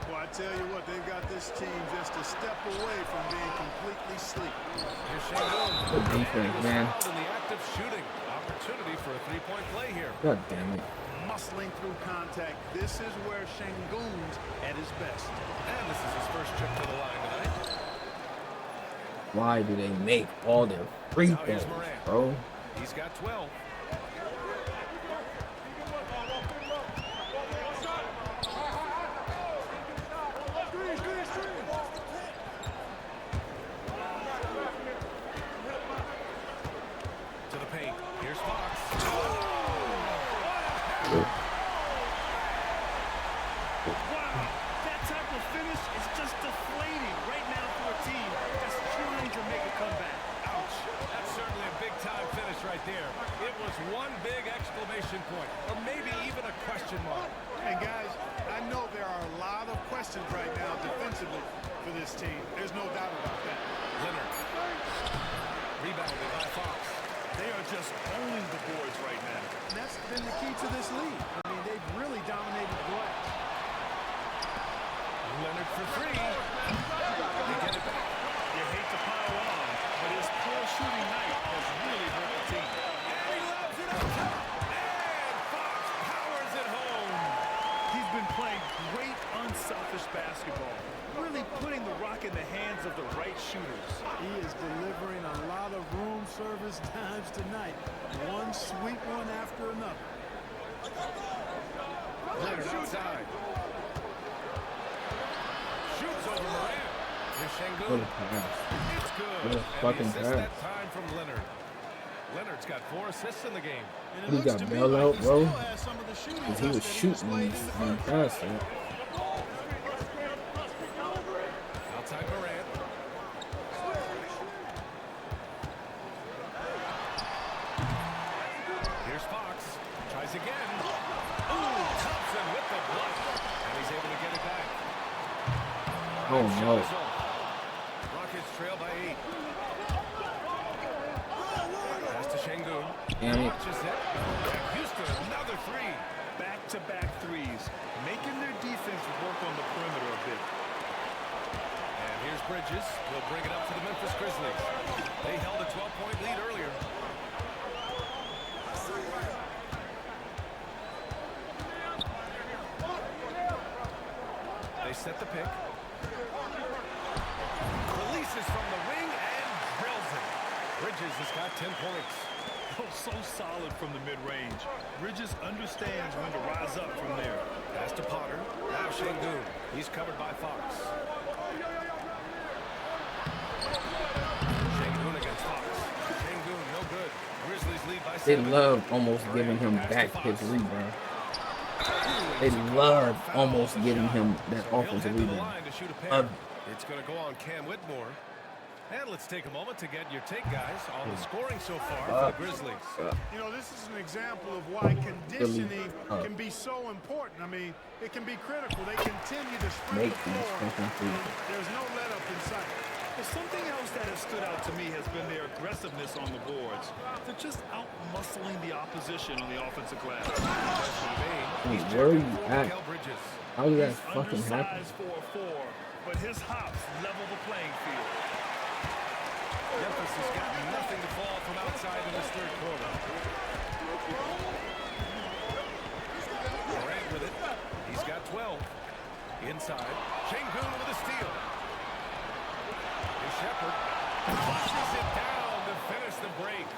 Well, I tell you what, they've got this team just a step away from being completely sleep. Here's Shangoon. Good defense, man. In the act of shooting. Opportunity for a three-point play here. God damn it. Muscling through contact. This is where Shangoon's at his best. And this is his first trip to the line tonight. Why do they make all their free Now here's throws, Morant. bro? He's got 12. To the paint. Here's Fox. Wow, that type of finish is just deflating right now for a team that's trying to make a comeback. Ouch. That's certainly a big-time finish right there. It was one big exclamation point, or maybe even a question mark. And guys, I know there are a lot of questions right now defensively for this team. There's no doubt about that. Leonard. Rebounded by Fox. They are just owning the boards right now. And that's been the key to this league. I mean, they've really dominated the glass. Leonard for three. They get it back. You hate to pile on, but his poor shooting night has really hurt the team. And he loves it up top. And Fox powers it home. He's been playing great, unselfish basketball, really putting the rock in the hands of the right shooters. He is delivering a lot of room service times tonight. One sweet one after another. Leonard outside. Shoots over Morant. Here's What Shangoon. a pass. It's good. What a And the fucking assist pass. that time from Leonard. Leonard's got 4 assists in the game. And it He looks got to me bailed like out, he bro. still has some of the shooting Because he was touch that shooting displayed in the on first. pass there. Outside Morant. Here's Fox. Tries again. Ooh, Thompson with the block. And he's able to get it back. Oh no. Rockets trail by 8. Pass to Shangoon. Damn it. Watches it. And Houston, another 3. Back-to-back threes, making their defense work on the perimeter a bit. And here's Bridges. He'll bring it up to the Memphis Grizzlies. They held a 12-point lead earlier. They set the pick. Releases from the wing and drills it. Bridges has got 10 points. Oh, so solid from the mid-range. Bridges understands when to rise up from there. Pass to Potter. Now Shangoon. He's covered by Fox. Shangoon against Fox. Shangoon, no good. Grizzlies lead by They 7. love almost giving him back his rebound. They love almost giving him that He'll offensive head to the rebound. line to shoot a pair. It's going to go on Cam Whitmore. And let's take a moment to get your take, guys, on the scoring so far for the Grizzlies. You know, this is an example of why conditioning can be so important. I mean, it can be critical. They continue to sprint Make the these floor. fucking threes. And there's no let up in sight. But something else that has stood out to me has been their aggressiveness on the boards. They're just out-muscling the opposition on the offensive glass. Hey, where are you at? Bridges. How did that He's fucking happen? undersized for a 4, but his hops level the playing field. Memphis has got nothing to fall from outside in this third quarter. Morant with it. He's got 12. Inside. Şengün with a steal. And Shepherd flushes it down to finish the break.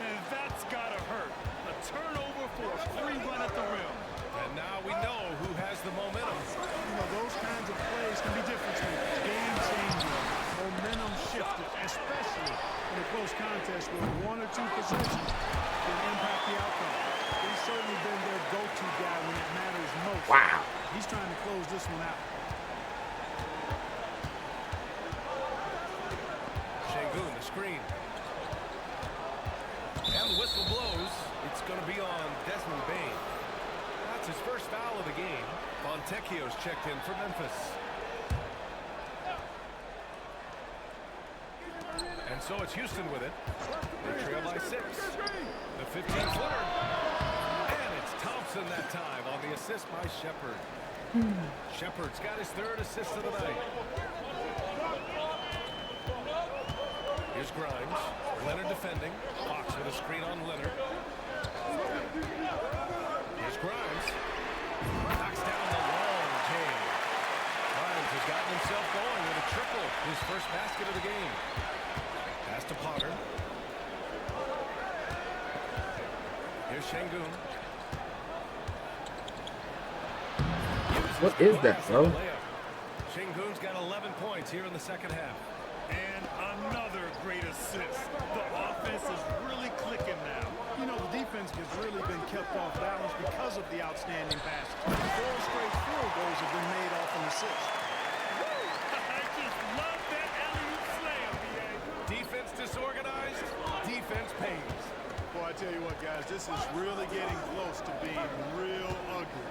And that's got to hurt. A turnover for a free run at the rim. And now we know who has the momentum. You know, those kinds of plays can be difference makers, game changing, momentum shifter, especially in a close contest where 1 or 2 possessions can impact the outcome. He's certainly been their go-to guy when it matters most. Wow. He's trying to close this one out. Şengün, the screen. And the whistle blows. It's going to be on Desmond Bane. That's his first foul of the game. Fontecchio's checked in for Memphis. And so it's Houston with it. They trail by 6. The 15-footer. And it's Thompson that time on the assist by Shepherd. Shepherd's got his 3rd assist of the night. Here's Grimes. Leonard defending. Fox with a screen on Leonard. Here's Grimes. Knocks down the long game. Grimes has gotten himself going with a triple. His first basket of the game. Pass to Potter. Here's Şengün. What is that, bro? Şengün's got 11 points here in the second half. And another great assist. The offense is really clicking now. You know, the defense has really been kept off balance because of the outstanding passes. 4 straight field goals have been made off an assist. I just love that alley-oop slam, B.A. Defense disorganized, defense pays. Boy, I tell you what, guys, this is really getting close to being real ugly.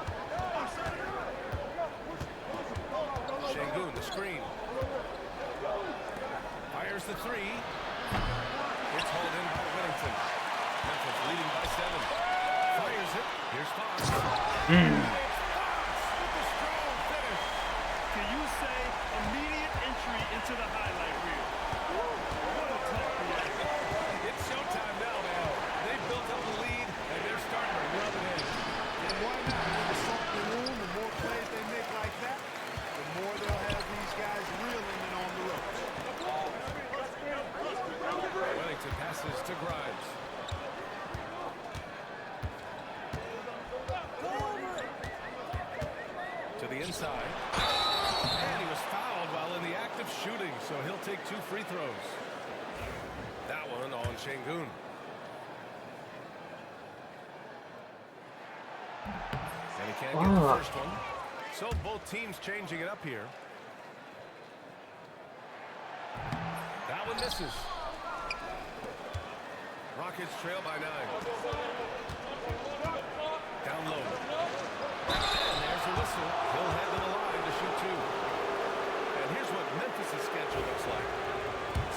Şengün, the screen. Fires the 3. It's hauled in by Whittington. Memphis leading by 7. Fires it. Here's Fox. With a strong finish. Can you say immediate entry into the highlight reel? What a tough play. It's showtime now, man. They've built up the lead, and they're starting to rub it in. And why not? With the salt in the room, the more plays they make like that, the more they'll have these guys reeling and on the ropes. Whittington passes to Grimes. To the inside. And he was fouled while in the act of shooting, so he'll take 2 free throws. That one on Şengün. And he can't get the first one. So both teams changing it up here. That one misses. Rockets trail by 9. Down low. And there's a whistle. He'll head to the line to shoot 2. And here's what Memphis' schedule looks like.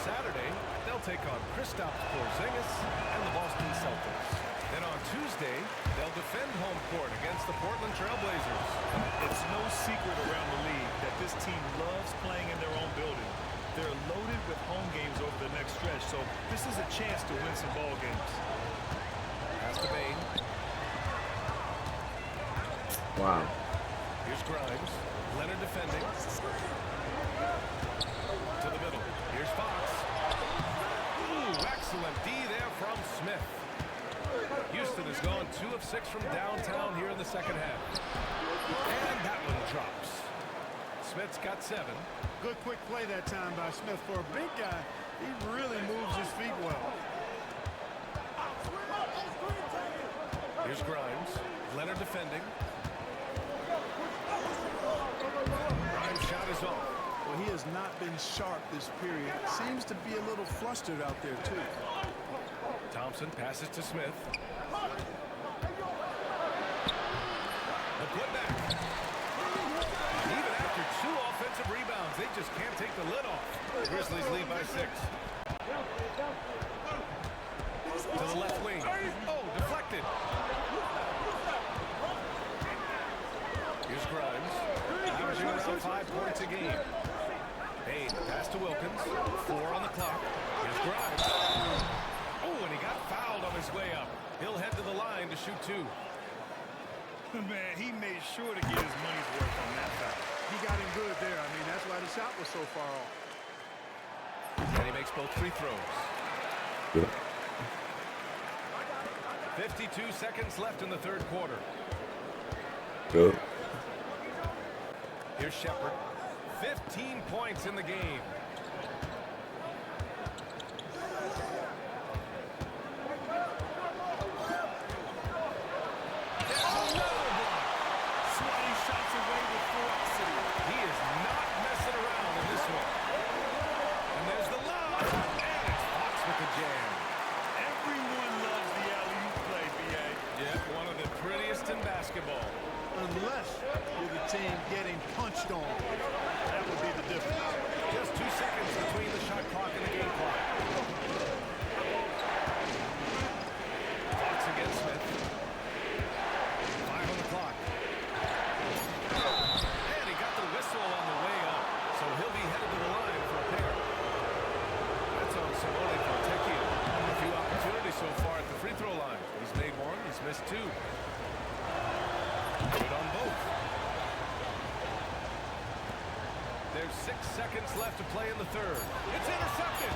Saturday, they'll take on Kristaps Porzingis and the Boston Celtics. Then on Tuesday, they'll defend home court against the Portland Trail Blazers. It's no secret around the league that this team loves playing in their own building. They're loaded with home games over the next stretch, so this is a chance to win some ball games. Pass to Bane. Wow. Here's Grimes. Leonard defending. To the middle. Here's Fox. Ooh, excellent D there from Smith. Houston has gone 2 of 6 from downtown here in the second half. And that one drops. Smith's got 7. Good quick play that time by Smith. For a big guy, he really moves his feet well. Here's Grimes. Leonard defending. Grimes' shot is off. Well, he has not been sharp this period. Seems to be a little flustered out there, too. Thompson passes to Smith. The putback. Even after 2 offensive rebounds, they just can't take the lid off. The Grizzlies lead by 6. To the left wing. Oh, deflected. Here's Grimes, averaging around 5 points a game. Payne, pass to Wilkins, 4 on the clock. Here's Grimes. Oh, and he got fouled on his way up. He'll head to the line to shoot 2. Man, he made sure to get his money's worth on that foul. He got him good there. I mean, that's why the shot was so far off. And he makes both free throws. Good. 52 seconds left in the third quarter. Good. Here's Shepherd. 15 points in the game. Swatting shots away with ferocity. He is not messing around in this one. And there's the lob. And it's Fox with the jam. Everyone loves the alley-oop play, B.A. Yeah, one of the prettiest in basketball. Unless you're the team getting punched on. That would be the difference. Just 2 seconds between the shot clock and the game clock. Fox against Smith. 5 on the clock. And he got the whistle on the way up, so he'll be headed to the line for a pair. That's on Simone Fontecchio. A few opportunities so far at the free throw line. He's made 1, he's missed 2. Good on both. There's 6 seconds left to play in the third. It's intercepted.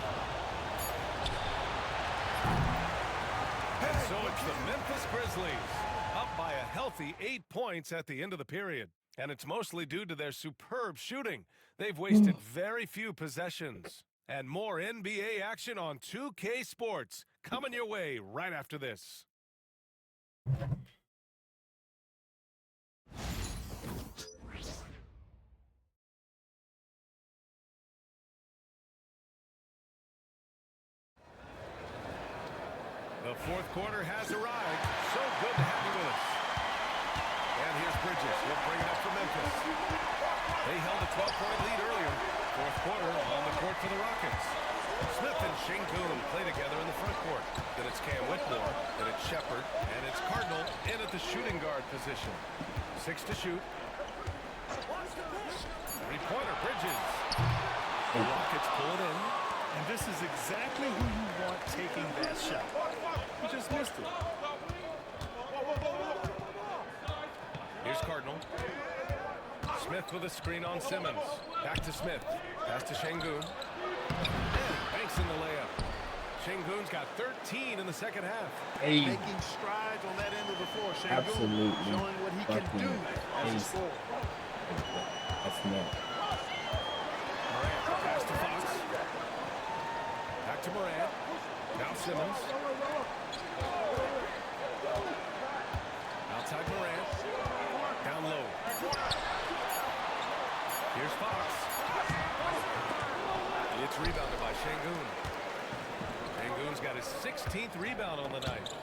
And so it's the Memphis Grizzlies, up by a healthy 8 points at the end of the period. And it's mostly due to their superb shooting. They've wasted very few possessions. And more NBA action on 2K Sports coming your way right after this. The fourth quarter has arrived. So good to have you with us. And here's Bridges. He'll bring it up for Memphis. They held a 12-point lead earlier. Fourth quarter on the court for the Rockets. Smith and Şengün play together in the front court. Then it's Cam Whitmore. Then it's Shepherd. And it's Cardinal in at the shooting guard position. 6 to shoot. Three-pointer, Bridges. The Rockets pull it in. And this is exactly who you want taking that shot. You just missed it. Here's Cardinal. Smith with a screen on Simmons. Back to Smith. Pass to Şengün. And banks in the layup. Şengün's got 13 in the second half. Hey. Making strides on that end of the floor. Şengün Absolutely. showing what he can do as a scorer. That's not. Morant pass to Fox. Back to Morant. Now Simmons. Outside Morant. Down low. Here's Fox. It's rebounded by Şengün. Şengün's got his 16th rebound on the night.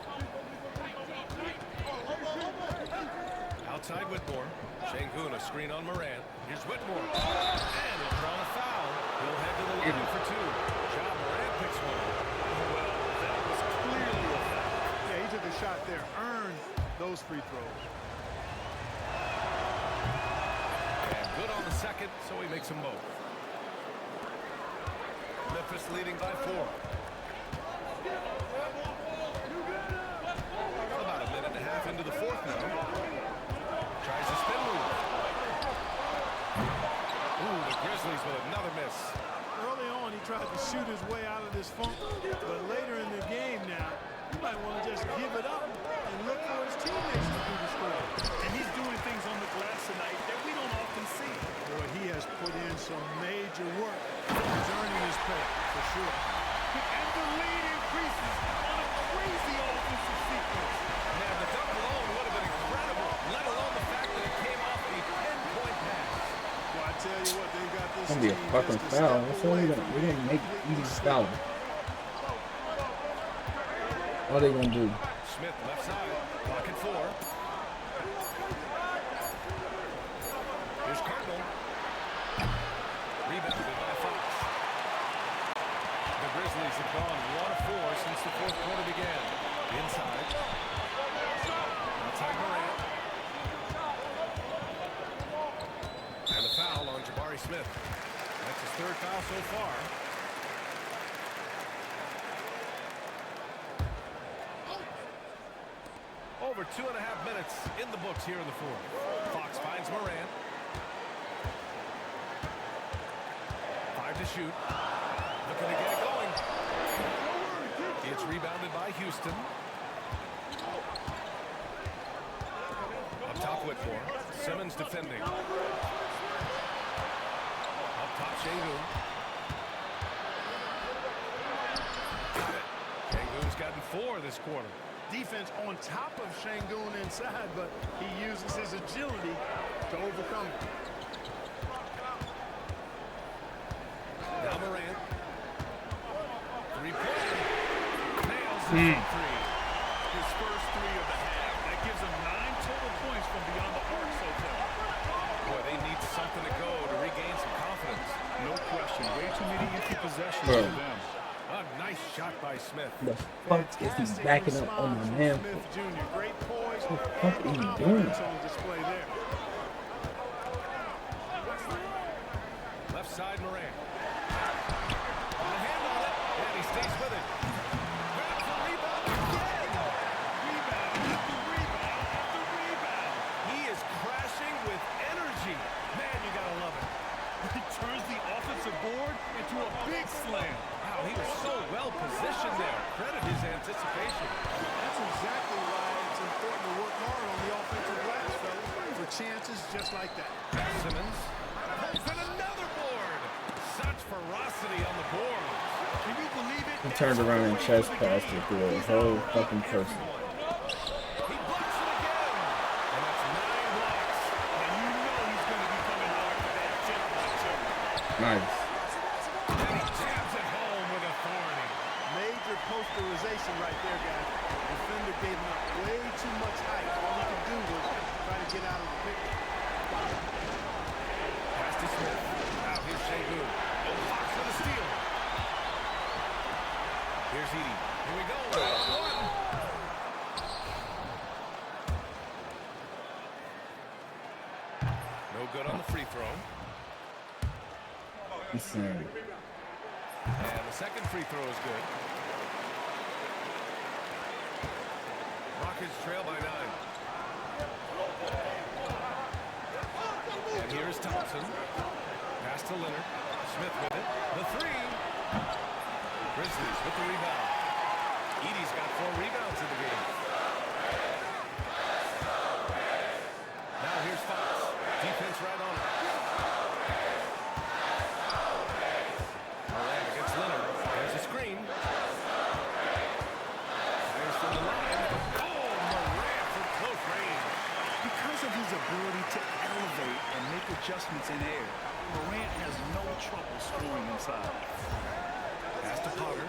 Outside Whitmore. Şengün a screen on Morant. Here's Whitmore. And he'll draw a foul. He'll head to the line for 2. Ja Morant picks one. Well, that was clearly a foul. Yeah, he took a shot there. Earned those free throws. And good on the second, so he makes them both. Memphis leading by 4. About a minute and a half into the fourth now. Tries a spin move. Ooh, the Grizzlies with another miss. Early on, he tried to shoot his way out of this funk, but later in the game now, you might want to just give it up and look for his teammates to do the scoring. And he's doing things on the glass tonight that we don't often see. Boy, he has put in some major work. He's earning his pay, for sure. And the lead increases on a crazy offensive sequence. Man, the double alone would have been incredible, let alone the fact that it came off a 10-point pass. Well, I tell you what, they got this It's gonna be a team fucking just a foul. step That's all away we're from gonna make being easy able to foul. What are they gonna do? Smith left side, clock at 4. Here's Cardinal. Rebounded by Fox. The Grizzlies have gone 1 of 4 since the fourth quarter began. Inside. Outside Morant. Smith. That's his third foul so far. Over 2.5 minutes in the books here in the fourth. Fox finds Morant. 5 to shoot. Looking to get it going. It's rebounded by Houston. Up top, Whitmore. Simmons defending. Up top, Şengün. Got it. Şengün's gotten 4 this quarter. Defense on top of Şengün inside, but he uses his agility to overcome it. Now Morant. 3-pointer. Nails it from 3. His first 3 of the half. That gives him 9 total points from beyond the arc so far. Boy, they need something to go to regain some confidence. No question. Way too many empty possessions Bro. for them. A nice shot by Smith. The fuck is he backing up on my man? Smith Jr. Great poise. What the fuck is he doing? On display there. Left side, Morant. Put a hand on it, and he stays with it. Grabs the rebound again. Rebound after rebound after rebound. He is crashing with energy. Man, you gotta love it. He turns the offensive board into a big slam. Wow, he was so well positioned there. Credit his anticipation. That's exactly why it's important to work hard on the offensive glass, fellas, for chances just like that. Simmons pulls in another board. Such ferocity on the board. Can you believe it? He turned around and chest passed it through a whole fucking person. He blocks it again. And that's 9 blocks. And you know he's going to be coming hard for that 10th block, too. Nice. And he jams it home with authority. Major posterization right there, guys. Defender gave him up way too much height. All he could do was try to get out of the picture. Pass to Smith. Now here's Şengün. Fox for the steal. Here's Edey. Here we go. 1-on-1. No good on the free throw. Insane. And the second free throw is good. Rockets trail by 9. And here's Thompson. Pass to Leonard. Smith with it. The 3. Grizzlies with the rebound. Edey's got 4 rebounds in the game. Now here's Fox. Defense right on it. Morant against Leonard. There's a screen. There's from the line. Oh, Morant from close range. Because of his ability to elevate and make adjustments in air, Morant has no trouble scoring inside. Pass to Potter.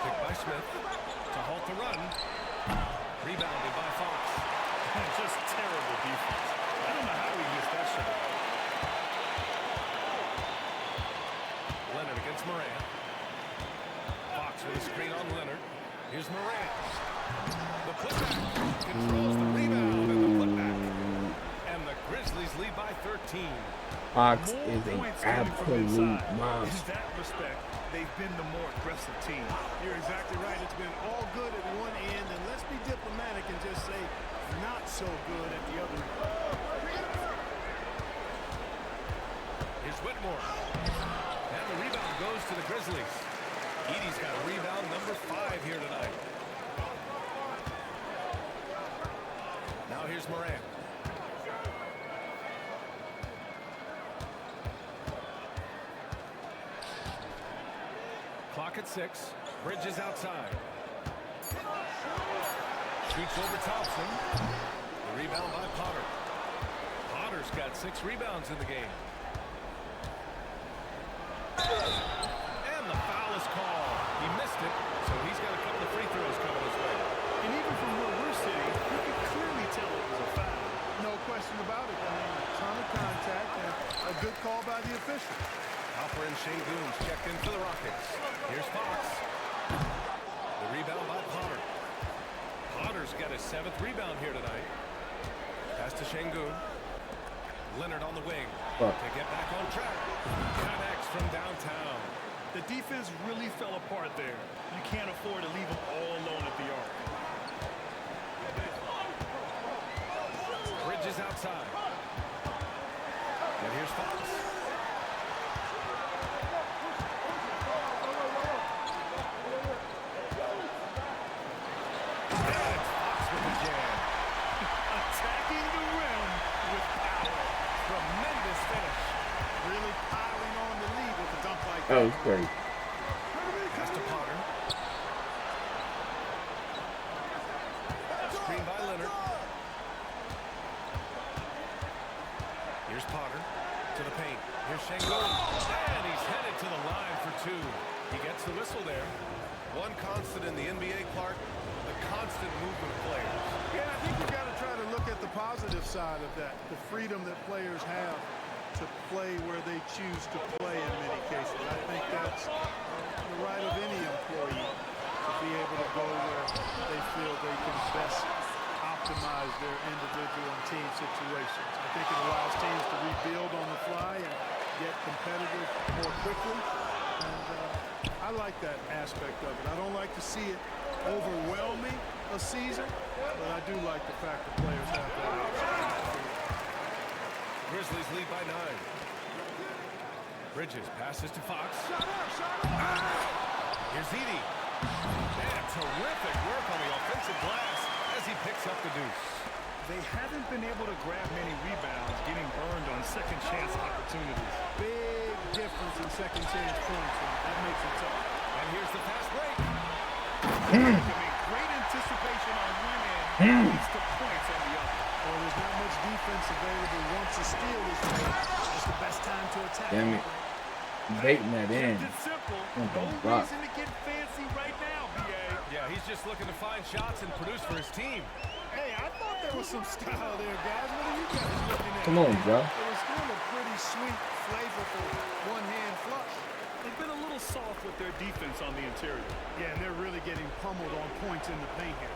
Picked by Smith to halt the run. Rebounded by Fox. Just terrible defense. I don't know how he missed that shot. Leonard against Morant. Fox with a screen on Leonard. Here's Morant. The putback. Controls the rebound and the putback. And the Grizzlies lead by 13. Fox More is an points coming from absolute inside. In monster. that respect, they've been the more aggressive team. You're exactly right. It's been all good at one end, and let's be diplomatic and just say not so good at the other end. Here's Whitmore. And the rebound goes to the Grizzlies. Edey's got rebound number 5 here tonight. Now here's Morant. Clock at 6. Bridges outside. Shoots over Thompson. The rebound by Potter. Potter's got 6 rebounds in the game. And the foul is called. He missed it, so he's got a couple of free throws coming his way. And even from where we're sitting, you can clearly tell it was a foul. No question about it. I mean, a ton of contact and a good call by the official. Alper and Şengün's checked in for the Rockets. Here's Fox. The rebound by Potter. Potter's got his 7th rebound here tonight. Pass to Şengün. Leonard on the wing. Fuck. To get back on track. Connects from downtown. The defense really fell apart there. You can't afford to leave them all alone at the arc. Bridges outside. And here's Fox. And Fox with the jam. Attacking the rim with power. Tremendous finish. Really piling on the lead with a dunk like That that. was great. Pass to Potter. Screen by Leonard. Here's Potter to the paint. Here's Şengün. And he's headed to the line for two. He gets the whistle there. One constant in the NBA, Clark, the constant movement of players. Yeah, I think you got to try to look at the positive side of that. The freedom that players have to play where they choose to play in many cases. I think that's the right of any employee to be able to go where they feel they can best optimize their individual and team situations. I think it allows teams to rebuild on the fly and get competitive more quickly. And I like that aspect of it. I don't like to see it overwhelming a season, but I do like the fact that players have that option. Grizzlies lead by 9. Bridges passes to Fox. Here's Edey. And terrific work on the offensive glass as he picks up the deuce. They haven't been able to grab many rebounds, getting burned on second chance opportunities. Big difference in second chance points, and that makes it tough. And here's the fast break. Great anticipation on one end, leads to points on the other. Well, there's not much defense available once a steal is made. It's the best time to attack. Damn it. Baiting that in. It's simple. Oh, No block. reason to get fancy right now, BA. Yeah, he's just looking to find shots and produce for his team. Hey, I thought there was some style there, guys. What are you guys looking at? Come on, bro. It was still a pretty sweet, flavorful one-hand flush. They've been a little soft with their defense on the interior. Yeah, and they're really getting pummeled on points in the paint here.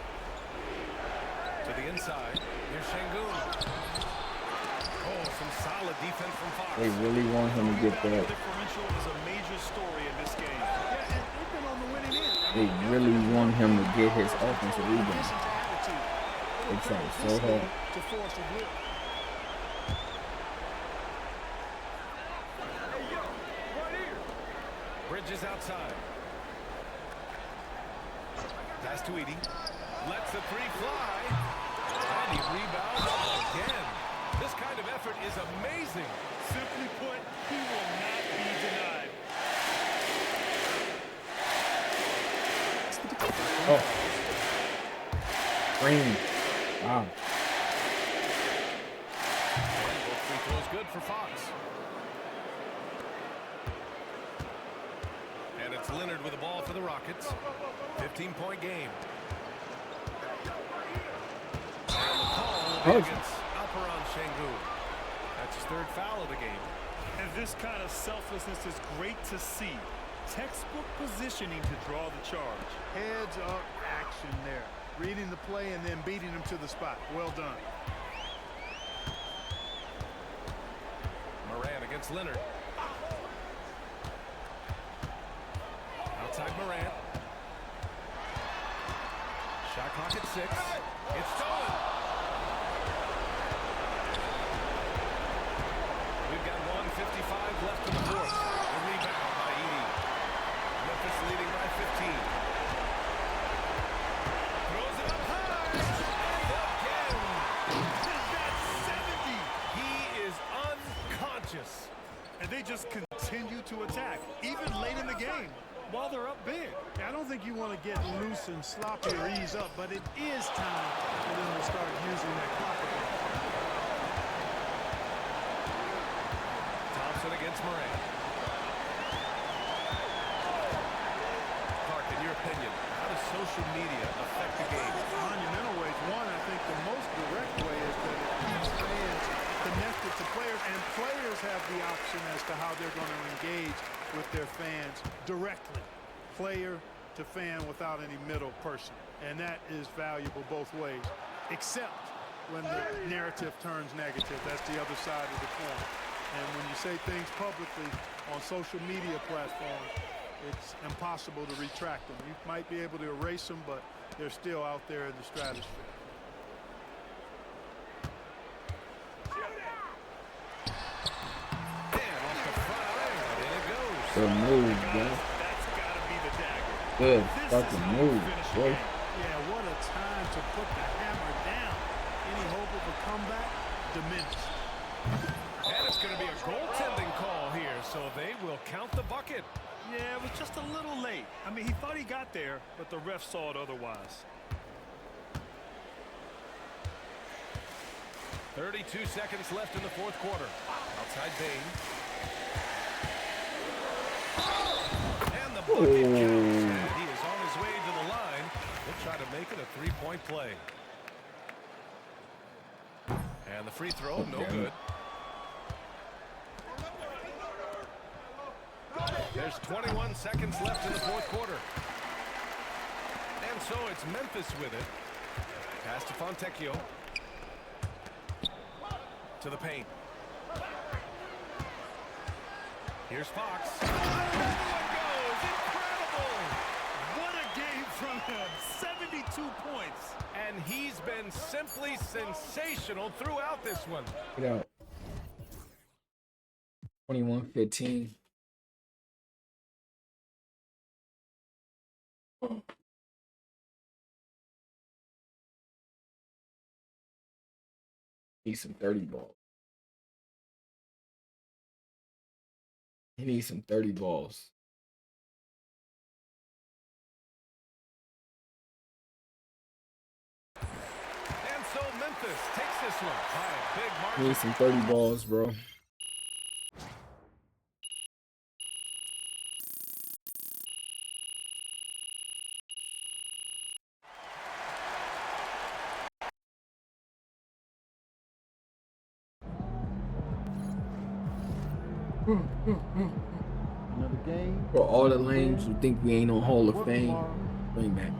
To the inside. Here's Şengün. Oh, some solid defense from Fox. They really want him to get that. Differential is a major story in this game. Yeah, and they've been on the winning end. They really want him to get his offensive In rebound. addition to attitude, They try this so hard. league to force a blitz. Bridges outside. Pass to Edey. Lets the three fly. And he rebounds again. This kind of effort is amazing. Simply put, he will not be denied. Oh. Green. Wow. And both free throws good for Fox. And it's Leonard with the ball for the Rockets. 15-point game. And the call will be against Alperen Şengün. That's his third foul of the game. And this kind of selflessness is great to see. Textbook positioning to draw the charge. Heads up action there. Reading the play and then beating him to the spot. Well done. Morant against Leonard. Outside Morant. Shot clock at 6. It's stolen. We've got 1:55 left in the fourth. A rebound by Edey. Memphis leading by 15. Throws it up high. Again. He is unconscious. And they just continue to attack, even late in the game, while they're up big. I don't think you want to get loose and sloppy or ease up, but it is time for them to start using that clock again. Thompson against Morant. Clark, in your opinion, how does social media affect the game? Monumental ways. One, I think the most direct way is that it keeps fans connected to players, and players have the option as to how they're going to engage with their fans directly, player to fan without any middle person, and that is valuable both ways, except when the narrative turns negative. That's the other side of the coin. And when you say things publicly on social media platforms, it's impossible to retract them. You might be able to erase them, but they're still out there in the stratosphere. Good move, bro. That's got to be the dagger. Good This fucking is how you move, finish a boy. game. Yeah, what a time to put the hammer down. Any hope of a comeback diminished. And it's going to be a goaltending call here, so they will count the bucket. Yeah, it was just a little late. I mean, he thought he got there, but the ref saw it otherwise. 32 seconds left in the fourth quarter. Outside Bain. And the bucket counts. And he is on his way to the line. He'll try to make it a three-point play. And the free throw, no good. There's 21 seconds left in the fourth quarter. And so it's Memphis with it. Pass to Fontecchio. To the paint. Here's Fox. Oh, it goes! Incredible! What a game from him. 72 points. And he's been simply sensational throughout this one. Get out. 21-15. Need some 30 balls. He needs some 30 balls. And so Memphis takes this one by a big He margin. needs some 30 balls, bro. Another game. For all the lames who think we ain't on Hall of Fame, bring back.